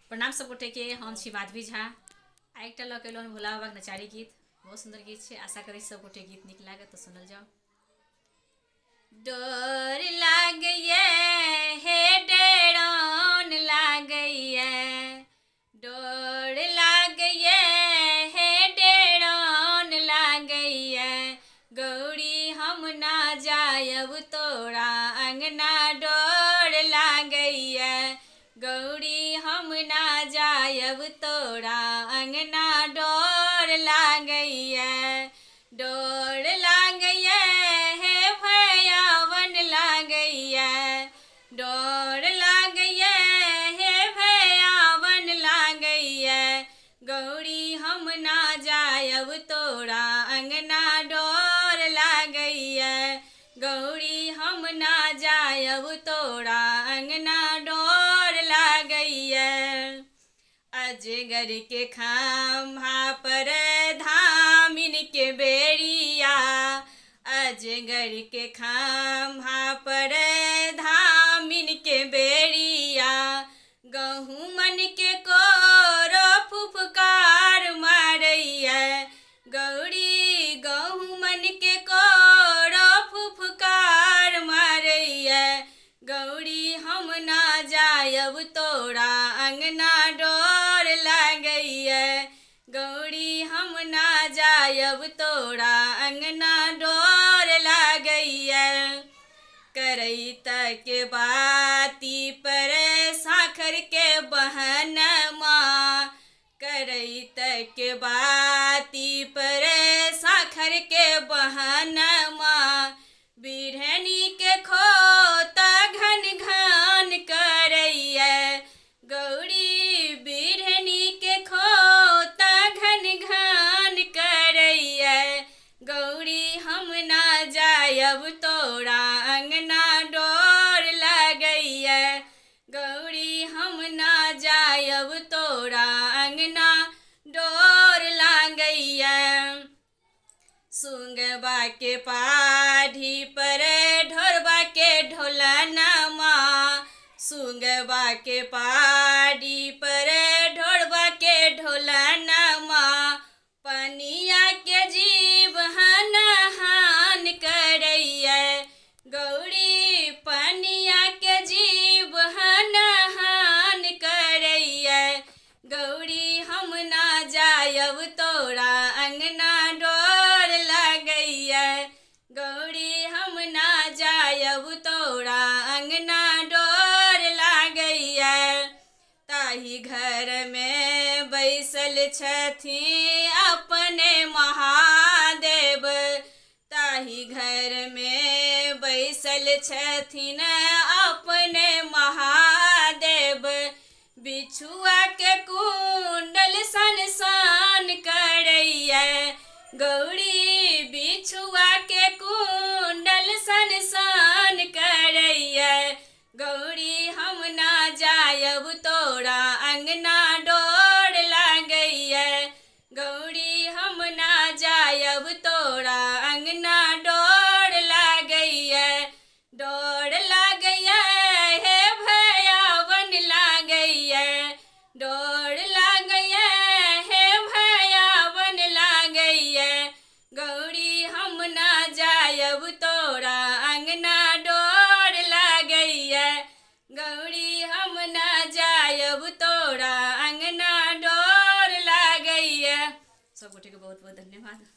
प्रणाम सब गोटे के। हम छी माधवी झा। आ एकटा लऽ के एलहुँ भोला बाबाके नचारी गीत। बहुत सुंदर गीत छै। आशा करी सब गोटे गीत नीक लागत तऽ सुनल जाओ। डर लागैए हे डेरान लागैए, डर लागैए हे डेरान लागैए, गौरी हम ना जायब तोरा अंगना डर लागैए, गौरी हम ना जायब तोरा अंगना डर लागैए, डर लागैए हे भयावन लागैए, डर लागैए हे भयावन लागैए, गौरी हम ना जायब तोरा अंगना डर लागैए, गौरी हम ना जायब तोरा अंगना डर लागैए। अजगर के खम्हा पर धामिन के बेरिया, अजगर के खम्हा पर धामिन के बेरिया, गहुमन के कोरो फुफकार मारैया, गौरी गहुमन के कोरो फुफकार मारैया, गौरी हम ना जायब तोरा अंगना डर लागैया, गौरी हम ना जायब तोरा अंगना डर लागैया। करैत के बाती पर साखर के बहनमा, करैत के बाती पर साखर के बहनमा, बिरहनी के खोता घन घन करैया, गौरी बिरहनी के खोता घन घन करैया, गौरी हम ना जायब तोरा अंगना डर लागैया, गौरी हम ना जायब तोरा अंगना डर लागैया। सुंगबा के पाढ़ी पर ढोरबा के ढोलनमा, सुंगबा के पाढ़ी पर ढोरबा के ढोलनमा, पनिया के जीव हनहान करैया, गौरी पनिया के जीव हनहान करैया, गौरी हम ना जायब तोरा अंगना डर लागैया, गौरी हम ना जायब तोरा अंगना डर लागैया। ताही घर में बैसल छथिन अपने महादेव, ताही घर में बैसल छथिन अपने महादेव, बिछुआ के कुंडल सन सन करैया, गौरी बिछुआ के कुंडल सन सन करैया, गौरी हम ना जायब तोरा अंगना डर लागैया, गौरी हम ना जायब तोरा अंगना डर लागैया, डर लागैया हे भयावन लागैया, डर लागैया हे भयावन लागैया, गौरी हम ना जायब तोरा अंगना डर लागैया, गौरी हम ना जायब तोरा अंगना डर लागैया। सब गोटे के बहुत बहुत धन्यवाद।